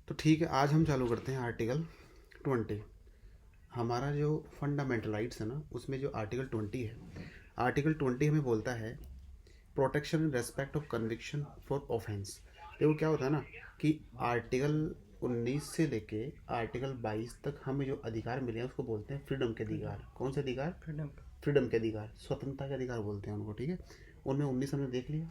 तो ठीक है, आज हम चालू करते हैं आर्टिकल 20। हमारा जो फंडामेंटल राइट्स है ना, उसमें जो आर्टिकल 20 है, आर्टिकल 20 हमें बोलता है protection in respect of conviction for offence. देखो क्या होता है ना कि आर्टिकल 19 से लेके आर्टिकल 22 तक हमें जो अधिकार मिले हैं उसको बोलते हैं फ्रीडम के अधिकार। कौन से अधिकार? फ्रीडम। फ्रीडम के अधिकार, स्वतंत्रता के अधिकार बोलते हैं उनको। ठीक है, उनमें 19 हमने देख लिया।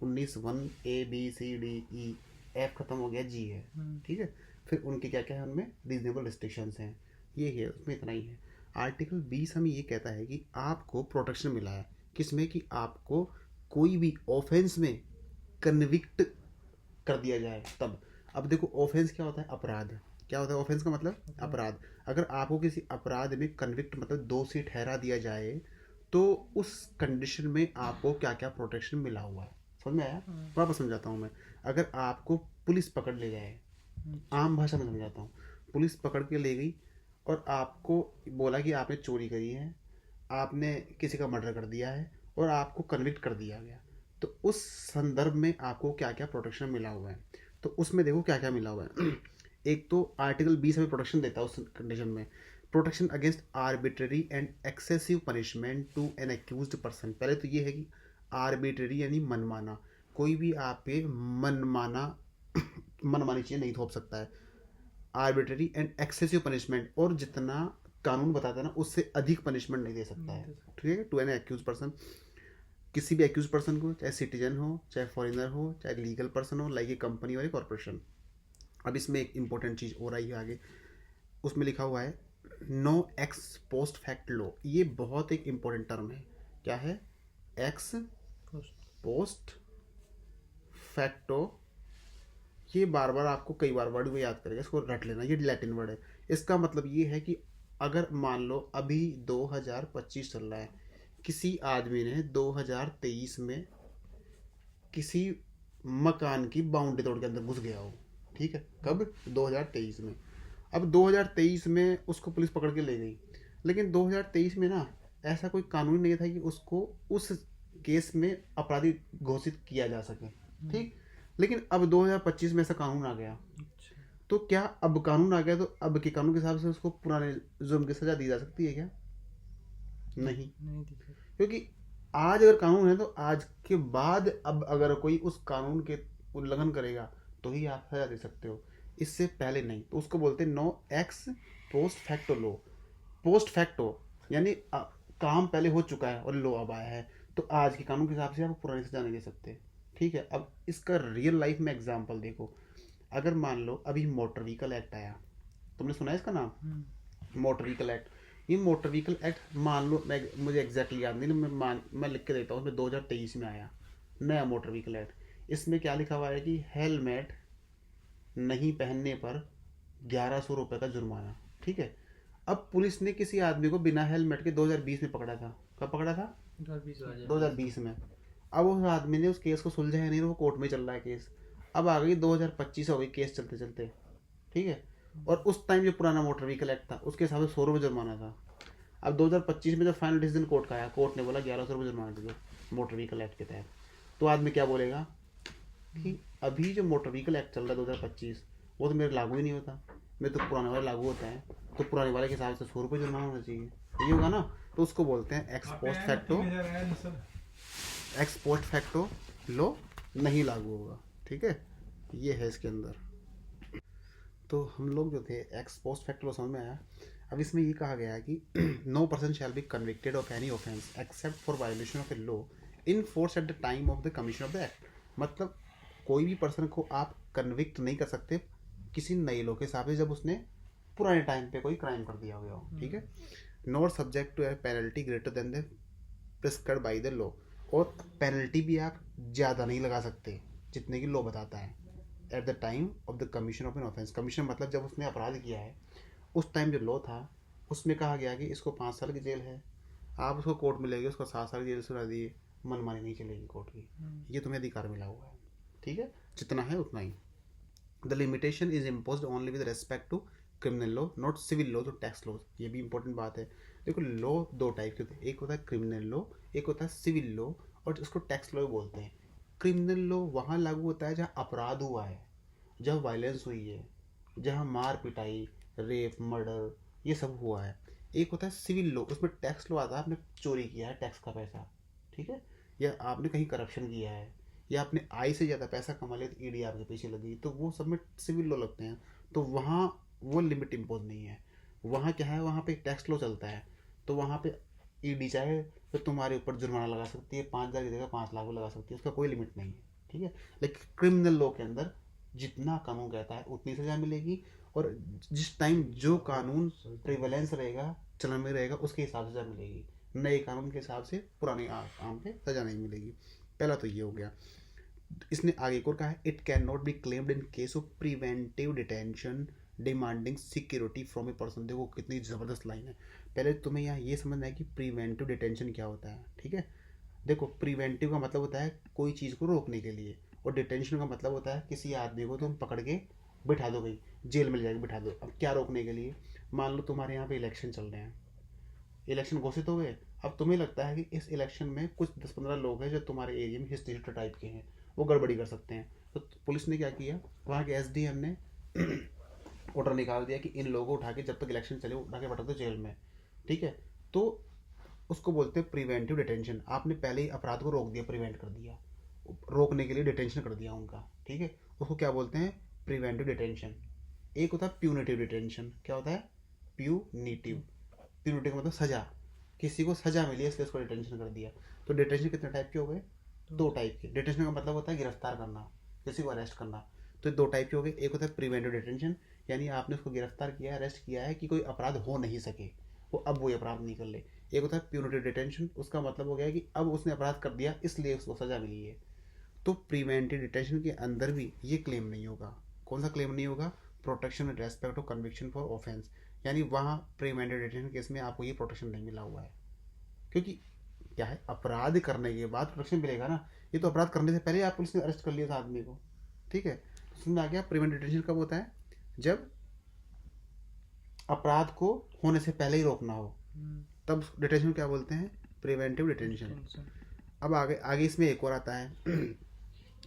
19 1 A B C D E, F खत्म हो गया, जी है। ठीक है, फिर उनके क्या क्या है, उनमें रीजनेबल रिस्ट्रिक्शंस हैं, ये है, उसमें इतना ही है। आर्टिकल 20 हमें ये कहता है कि आपको प्रोटेक्शन मिला है, किसमें? कि आपको कोई भी ऑफेंस में कन्विक्ट कर दिया जाए तब। अब देखो ऑफेंस क्या होता है? अपराध। क्या होता है ऑफेंस का मतलब? अपराध। अगर आपको किसी अपराध में कन्विक्ट मतलब दोषी ठहरा दिया जाए तो उस कंडीशन में आपको क्या क्या प्रोटेक्शन मिला हुआ है, समझ में आया? वापस समझाता हूँ मैं। अगर आपको पुलिस पकड़ ले जाए, आम भाषा में समझाता हूँ, पुलिस पकड़ के ले गई और आपको बोला कि आपने चोरी करी है, आपने किसी का मर्डर कर दिया है और आपको कन्विक्ट कर दिया गया, तो उस संदर्भ में आपको क्या क्या प्रोटेक्शन मिला हुआ है। तो उसमें देखो क्या क्या मिला हुआ है। एक तो आर्टिकल 20 हमें प्रोटेक्शन देता है उस कंडीशन में, protection against arbitrary and excessive punishment to an accused person. पहले तो ये है कि आर्बिट्ररी यानी मनमाना, कोई भी आप पे मनमाना मनमानी चीज़ें नहीं थोप सकता है। आर्बिट्ररी एंड एक्सेसिव पनिशमेंट, और जितना कानून बताता है ना उससे अधिक पनिशमेंट नहीं दे सकता है। ठीक है, टू एन एक्यूज पर्सन, किसी भी एक्यूज पर्सन को, चाहे सिटीजन हो, चाहे फॉरेनर हो, चाहे लीगल पर्सन हो, लाइक ए कंपनी और ए कॉरपोरेशन। अब इसमें एक इंपॉर्टेंट चीज़ और आई है आगे, उसमें लिखा हुआ है no ex post fact law. ये बहुत एक इंपॉर्टेंट टर्म है। क्या है? Ex post facto. ये बार बार आपको कई बार वर्ड को याद करेगा, इसको रट लेना, ये लैटिन वर्ड है। इसका मतलब ये है कि अगर मान लो अभी 2025 चल रहा है, किसी आदमी ने 2023 में किसी मकान की बाउंड्री तोड़ के अंदर घुस गया हो, ठीक है, कब? 2023 में। अब 2023 में उसको पुलिस पकड़ के ले गई, लेकिन 2023 में ना ऐसा कोई कानून नहीं था कि उसको उस केस में अपराधी घोषित किया जा सके। ठीक, लेकिन अब 2025 में ऐसा कानून आ गया, तो क्या अब कानून आ गया तो अब के कानून के हिसाब से उसको पुराने जुर्म की सजा दी जा सकती है क्या? नहीं, क्योंकि आज अगर कानून है तो आज के बाद अब अगर कोई उस कानून के उल्लंघन करेगा तो ही आप सजा दे सकते हो, इससे पहले नहीं। तो उसको बोलते हैं नो एक्स पोस्ट फैक्टो लो। पोस्ट फैक्टो यानी काम पहले हो चुका है और लो अब आया है, तो आज के कानून के हिसाब से आप पुरानी सजा नहीं दे सकते। ठीक है, अब इसका रियल लाइफ में एग्जाम्पल देखो। अगर मान लो अभी मोटर व्हीकल एक्ट आया, तुमने सुना है इसका नाम? Motor vehicle act. ये मोटर व्हीकल एक्ट मान लो, मैं मुझे एग्जैक्टली याद नहीं, मैं लिख के देता हूँ, उसमें 2023 में आया नया मोटर व्हीकल एक्ट। इसमें क्या लिखा हुआ है कि हेलमेट नहीं पहनने पर 1100 रुपये का जुर्माना। ठीक है, अब पुलिस ने किसी आदमी को बिना हेलमेट के 2020 में पकड़ा था। कब पकड़ा था? 2020 में। अब उस आदमी ने उस केस को सुलझा है नहीं, वो कोर्ट में चल रहा है केस। अब आ गई 2025 हो गई केस चलते चलते। ठीक है, और उस टाइम जो पुराना मोटर व्हीकल एक्ट था उसके हिसाब से 100 रुपये जुर्माना था। अब 2025 में जब फाइनल डिसीजन कोर्ट का आया, कोर्ट ने बोला 1100 रुपये जुर्माना दे दो मोटर व्हीकल एक्ट के तहत। तो आदमी क्या बोलेगा कि अभी जो मोटर व्हीकल एक्ट चल रहा है 2025, वो तो मेरे लागू ही नहीं होता, मेरे तो पुराने वाले लागू होता है, तो पुराने वाले के हिसाब से 100 रुपये जुर्माना होना चाहिए, ये होगा ना। तो उसको बोलते हैं ex post facto, ex post facto law नहीं लागू होगा। ठीक है, ये है इसके अंदर। तो हम लोग जो थे एक्स पोस्ट फैक्टर समझ में आया। अब इसमें ये कहा गया है कि no person shall be convicted of any offence except for violation of a law in force at the time of the commission of the act. मतलब कोई भी पर्सन को आप कन्विक्ट नहीं कर सकते किसी नए लॉ के हिसाब से जब उसने पुराने टाइम पे कोई क्राइम कर दिया हुआ हो। ठीक है, not subject to a penalty greater than the prescribed by the law. और पेनल्टी भी आप ज़्यादा नहीं लगा सकते जितने की लॉ बताता है। Eight the time of the commission of an offence, commission मतलब जब उसने अपराध किया है उस टाइम जो लॉ था उसमें कहा गया कि इसको 5 साल की जेल है, आप उसको कोर्ट में ले गए उसको 7 साल की जेल सुना दिए, मनमानी नहीं चलेगी कोर्ट की, ये तुम्हें अधिकार मिला हुआ है। ठीक है, जितना है उतना ही। The limitation is impose only with respect to criminal law not civil law, तो टैक्स लॉ। ये भी इंपॉर्टेंट बात है। देखो लॉ दो टाइप के होते हैं, एक होता है क्रिमिनल लॉ, एक होता है सिविल लॉ, और उसको टैक्स लॉ बोलते हैं। क्रिमिनल लॉ वहाँ लागू होता है जहाँ अपराध हुआ है, जब वायलेंस हुई है, जहाँ मार पिटाई, रेप, मर्डर ये सब हुआ है। एक होता है सिविल लॉ, उसमें टैक्स लॉ आता है, आपने चोरी किया है टैक्स का पैसा, ठीक है, या आपने कहीं करप्शन किया है, या आपने आय से ज़्यादा पैसा कमा लिया तो ईडी आपके पीछे लगी, तो वो सब में सिविल लॉ लगते हैं। तो वहाँ वो लिमिट इम्पोज नहीं है। वहाँ क्या है, वहाँ पे टैक्स लॉ चलता है। तो वहाँ पे ईडी चाहे तो तुम्हारे ऊपर जुर्माना लगा सकती है, 5,000 की जगह 5 लाख भी लगा सकती है, उसका कोई लिमिट नहीं है, ठीक है। लेकिन क्रिमिनल लॉ के अंदर जितना कानून कहता है उतनी सज़ा मिलेगी, और जिस टाइम जो कानून प्रिवेलेंस रहेगा, चलन में रहेगा, उसके हिसाब से सज़ा मिलेगी। नए कानून के हिसाब से पुराने आम पे सज़ा नहीं मिलेगी। पहला तो ये हो गया। इसने आगे को कहा है, it can not be claimed in case of preventive detention demanding security from a person. देखो कितनी ज़बरदस्त लाइन है। पहले तुम्हें यहाँ ये समझना है कि प्रिवेंटिव डिटेंशन क्या होता है, ठीक है। देखो प्रिवेंटिव का मतलब होता है कोई चीज़ को रोकने के लिए, और डिटेंशन का मतलब होता है किसी आदमी को तुम पकड़ के बिठा दो, गई जेल में ले जाके बिठा दो। अब क्या रोकने के लिए, मान लो तुम्हारे यहाँ पे इलेक्शन चल रहे हैं, इलेक्शन घोषित हो गए, अब तुम्हें लगता है कि इस इलेक्शन में कुछ 10-15 लोग हैं जो तुम्हारे एरिया में हिस्ट्री टाइप के हैं, वो गड़बड़ी कर सकते हैं। तो पुलिस ने क्या किया, वहाँ के एसडीएम ने ऑर्डर निकाल दिया कि इन लोगों को उठा के जब तक इलेक्शन चले उठा के पटक दो जेल में, ठीक है। तो उसको बोलते हैं प्रिवेंटिव डिटेंशन। आपने पहले ही अपराध को रोक दिया, प्रिवेंट कर दिया, रोकने के लिए डिटेंशन कर दिया उनका, ठीक है। उसको क्या बोलते हैं, प्रिवेंटिव डिटेंशन। एक होता है प्यूनिटिव डिटेंशन। क्या होता है, प्यूनिटिव। प्यूनिटिव का मतलब सजा, किसी को सजा मिली है इसलिए उसको डिटेंशन कर दिया। तो डिटेंशन कितने टाइप के हो गए, 2 टाइप के। डिटेंशन का मतलब होता है गिरफ्तार करना, किसी को अरेस्ट करना। तो 2 टाइप के हो गए। एक होता है प्रिवेंटिव डिटेंशन, यानी आपने उसको गिरफ्तार किया है, अरेस्ट किया है कि कोई अपराध हो नहीं सके, वो अब वो अपराध नहीं कर ले। एक होता है प्यूनिटिव डिटेंशन, उसका मतलब हो गया कि अब उसने अपराध कर दिया इसलिए उसको सजा मिली है। तो प्रिवेंटिव डिटेंशन के अंदर भी ये क्लेम नहीं होगा। कौन सा क्लेम नहीं होगा, protection with respect to conviction for offence. यानी वहाँ प्रिवेंटिव डिटेंशन केस में आपको ये प्रोटेक्शन नहीं मिला हुआ है, क्योंकि क्या है, अपराध करने के बाद प्रोटेक्शन मिलेगा ना। ये तो अपराध करने से पहले आप पुलिस ने अरेस्ट कर लिया था आदमी को, ठीक है। तो समझ में आ गया, प्रिवेंटिव डिटेंशन कब होता है, जब अपराध को होने से पहले ही रोकना हो, तब डिटेंशन क्या बोलते हैं, प्रिवेंटिव डिटेंशन। अब आगे आगे इसमें एक और आता है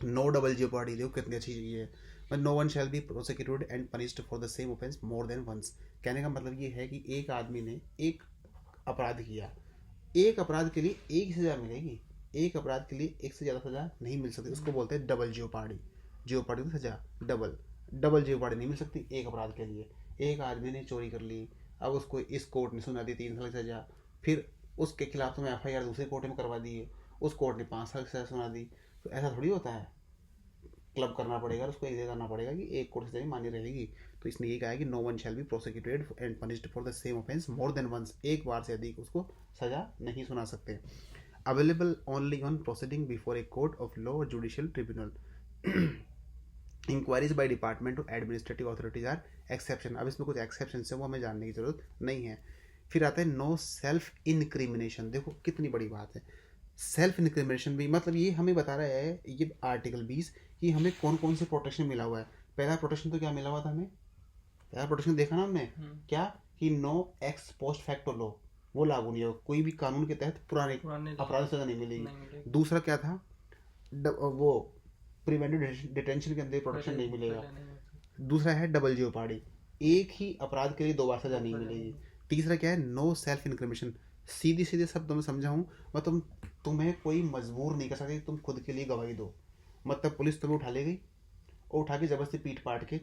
नो डबल जेओपार्डी। देखो कितनी अच्छी चीज़ है। No one shall be prosecuted and punished for the same offence more than once. कहने का मतलब ये है कि एक आदमी ने एक अपराध किया, एक अपराध के लिए एक ही सज़ा मिलेगी, एक अपराध के लिए एक से ज़्यादा सज़ा नहीं मिल सकती। उसको बोलते हैं डबल जेओपार्डी। जेओपार्डी की सज़ा डबल, डबल जेओपार्डी नहीं मिल सकती एक अपराध के लिए। एक आदमी ने चोरी कर ली, अब उसको इस कोर्ट ने सुना दी 3 साल की सज़ा, फिर उसके खिलाफ तुम्हें एफआईआर दूसरे कोर्ट में करवा दी है, उस कोर्ट ने 5 साल की सज़ा सुना दी। तो ऐसा थोड़ी होता है, क्लब करना पड़ेगा, उसको ये करना पड़ेगा कि एक कोर्ट से मान्य रहेगी। तो इसने ये कहा है कि no one shall be prosecuted and punished for the same offence more than once. एक बार से अधिक उसको सजा नहीं सुना सकते। Available only on proceeding before a court of law और judicial tribunal. Inquiries by department of administrative authorities are exception. अब इसमें कुछ एक्सेप्शन है, वो हमें जानने की जरूरत नहीं है। फिर आता है नो सेल्फ इनक्रिमिनेशन। देखो कितनी बड़ी बात है, सेल्फ इनक्रिमिनेशन भी मतलब ये हमें बता रहा है ये आर्टिकल 20 कि हमें कौन कौन से प्रोटेक्शन मिला हुआ है। पहला प्रोटेक्शन तो क्या मिला हुआ था हमें, पहला प्रोटेक्शन देखा ना हमने, क्या कि no ex post facto law, वो लागू नहीं होगा, कोई भी कानून के तहत पुराने अपराध सजा नहीं मिलेगी। दूसरा क्या था, वो प्रिवेंटिव डिटेंशन के अंदर प्रोटेक्शन नहीं मिलेगा। दूसरा है डबल जेओपार्डी, एक ही अपराध के लिए 2 बार सजा नहीं मिलेगी। तीसरा क्या है, नो सेल्फ इनक्रिमिनेशन। सीधी सीधे सब तुम्हें समझाऊं मैं, तुम्हें कोई मजबूर नहीं कर सकती, तुम खुद के लिए गवाही दो। मतलब पुलिस तुम्हें उठा ले गई और उठा के जबरदस्ती पीट पाट के,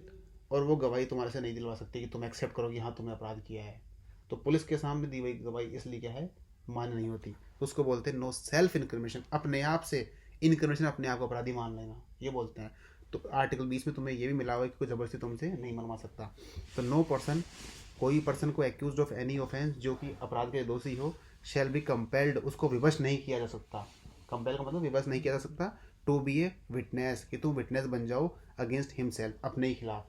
और वो गवाही तुम्हारे से नहीं दिलवा सकती कि तुम एक्सेप्ट करो कि हाँ तुमने अपराध किया है। तो पुलिस के सामने दी हुई गवाही इसलिए क्या है, मान्य नहीं होती। तो उसको बोलते हैं नो सेल्फ इनक्रिमिनेशन, अपने आप से इनक्रिमिनेशन, अपने आप को अपराधी मान लेना, ये बोलते हैं। तो आर्टिकल 20 में तुम्हें ये भी मिला हुआ है कि कोई जबरदस्ती तुमसे नहीं मनवा सकता। तो नो पर्सन, कोई पर्सन को एक्यूज ऑफ एनी ऑफेंस, जो कि अपराध के दोषी हो, शैल बी कंपेल्ड, उसको विवश नहीं किया जा सकता। कंपेल का मतलब विवश नहीं किया जा सकता। टू बी ए विटनेस, कि तुम विटनेस बन जाओ अगेंस्ट हिमसेल्फ, अपने ही खिलाफ,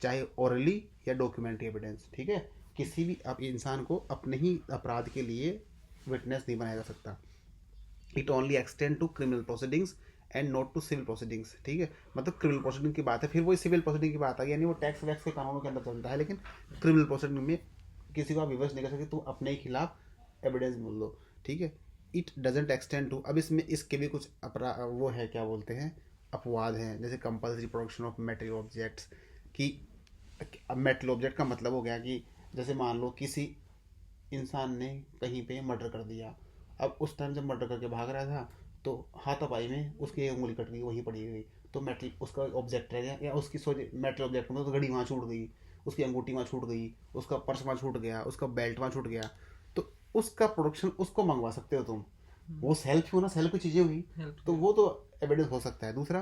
चाहे ओरली या डॉक्यूमेंट्री एविडेंस, ठीक है। किसी भी इंसान को अपने ही अपराध के लिए विटनेस नहीं बनाया जा सकता। It only extend to criminal proceedings and not to civil proceedings, ठीक है। मतलब क्रिमिनल प्रोसीडिंग की बात है, फिर वो सिविल प्रोसीडिंग की बात आ गई, यानी वो टैक्स वैक्स के कानूनों के अंदर चलता है, लेकिन क्रिमिनल प्रोसीडिंग में किसी को आप विवश नहीं कर सकते, तुम अपने ही खिलाफ एविडेंस बोल दो, ठीक है। इट डजेंट एक्सटेंड टू, अब इसमें इसके भी कुछ वो है, क्या बोलते हैं, अपवाद हैं, जैसे compulsory production of material objects, कि अब मेटल ऑब्जेक्ट का मतलब हो गया कि जैसे मान लो किसी इंसान ने कहीं पे मर्डर कर दिया, अब उस टाइम जब मर्डर करके भाग रहा था तो हाथापाई में उसकी एक उंगली कट गई, वहीं पड़ी गई, तो मेटल उसका ऑब्जेक्ट रह गया, या उसकी सोच मेटल ऑब्जेक्ट में तो घड़ी वहाँ छूट गई, उसकी अंगूठी वहाँ छूट गई, उसका पर्स वहाँ छूट गया, उसका बेल्ट वहाँ छूट गया, तो उसका प्रोडक्शन उसको मंगवा सकते हो तुम, वो सेल्फ हो ना, सेल्फ की चीज़ें हुई, तो वो तो एविडेंस हो सकता है। दूसरा,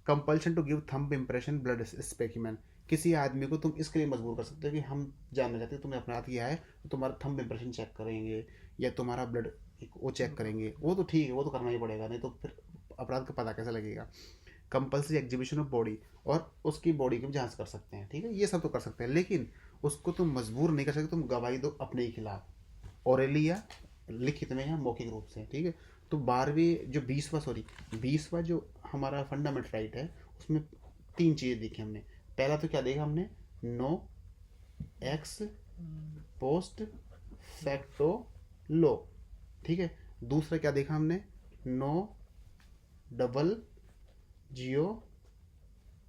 compulsion to give thumb impression blood specimen, किसी आदमी को तुम इसके लिए मजबूर कर सकते हो कि हम जानना चाहते हैं तुमने अपराध किया है, तो तुम्हारा थंब इम्प्रेशन चेक करेंगे या तुम्हारा ब्लड वो चेक करेंगे, वो तो ठीक है, वो तो करना ही पड़ेगा, नहीं तो फिर अपराध का पता कैसे लगेगा। कंपल्सरी एग्जीबिशन ऑफ बॉडी, और उसकी बॉडी की भी जांच कर सकते हैं, ठीक है, ये सब तो कर सकते हैं, लेकिन उसको तुम मजबूर नहीं कर सकते, तुम गवाही दो अपने ही खिलाफ, ओरली या लिखित में या मौखिक रूप से, ठीक है। तो 12वीं जो 20वां जो हमारा फंडामेंटल राइट है, उसमें 3 चीज़ें देखी हमने। पहला तो क्या देखा हमने, नो एक्स पोस्ट फैक्टो लो, ठीक है। दूसरा क्या देखा हमने, नो डबल जियो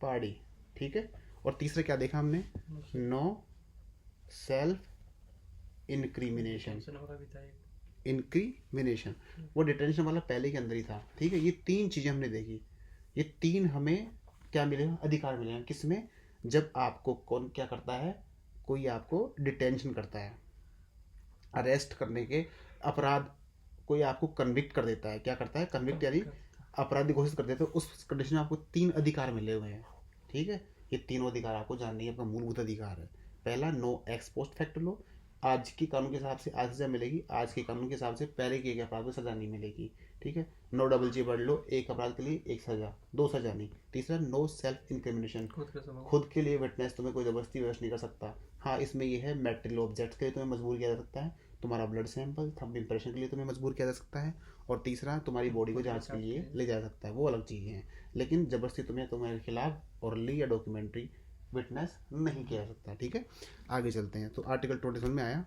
पार्डी, ठीक है। और तीसरा क्या देखा हमने, नो सेल्फ इंक्रिमिनेशन, इंक्रिमिनेशन, वो डिटेंशन वाला पहले के अंदर ही था, ठीक है। ये 3 चीज़ें हमने देखी, ये 3 हमें क्या मिलेगा, अधिकार मिलेगा, किसमें, जब आपको कौन क्या करता है, कोई आपको डिटेंशन करता है, अरेस्ट करने के, अपराध, कोई आपको कन्विक्ट कर देता है, क्या करता है, कन्विक्ट यानी अपराधी घोषित कर देता है, तो उस कंडीशन में आपको 3 अधिकार मिले हुए हैं, ठीक है। ये तीनों अधिकार आपको जाननी है, आपका मूलभूत अधिकार है। पहला, नो एक्स पोस्ट फैक्ट लो, आज की कानून के हिसाब से आज सजा मिलेगी, आज के कानून के हिसाब से पहले किए गए अपराध को सजा नहीं मिलेगी, ठीक है। नो डबल जी बढ़ लो, एक अपराध के लिए एक सजा, 2 सजा नहीं। तीसरा, नो सेल्फ इंक्रिमिनेशन, खुद के लिए विटनेस तुम्हें कोई जबरदस्ती वेस्ट नहीं कर सकता। हाँ, इसमें यह है मेटल ऑब्जेक्ट के लिए तुम्हें मजबूर किया जा सकता है, तुम्हारा ब्लड सैंपल थंब इम्प्रेशन के लिए तुम्हें मजबूर किया जा सकता है, और तीसरा, तुम्हारी बॉडी को जांच के लिए ले जा सकता है, वो अलग चीज़ें हैं। लेकिन जबरदस्ती तुम्हें तुम्हारे खिलाफ ओरली या डॉक्यूमेंट्री विटनेस नहीं किया जा सकता, ठीक है। आगे चलते हैं, तो आर्टिकल 21 में आया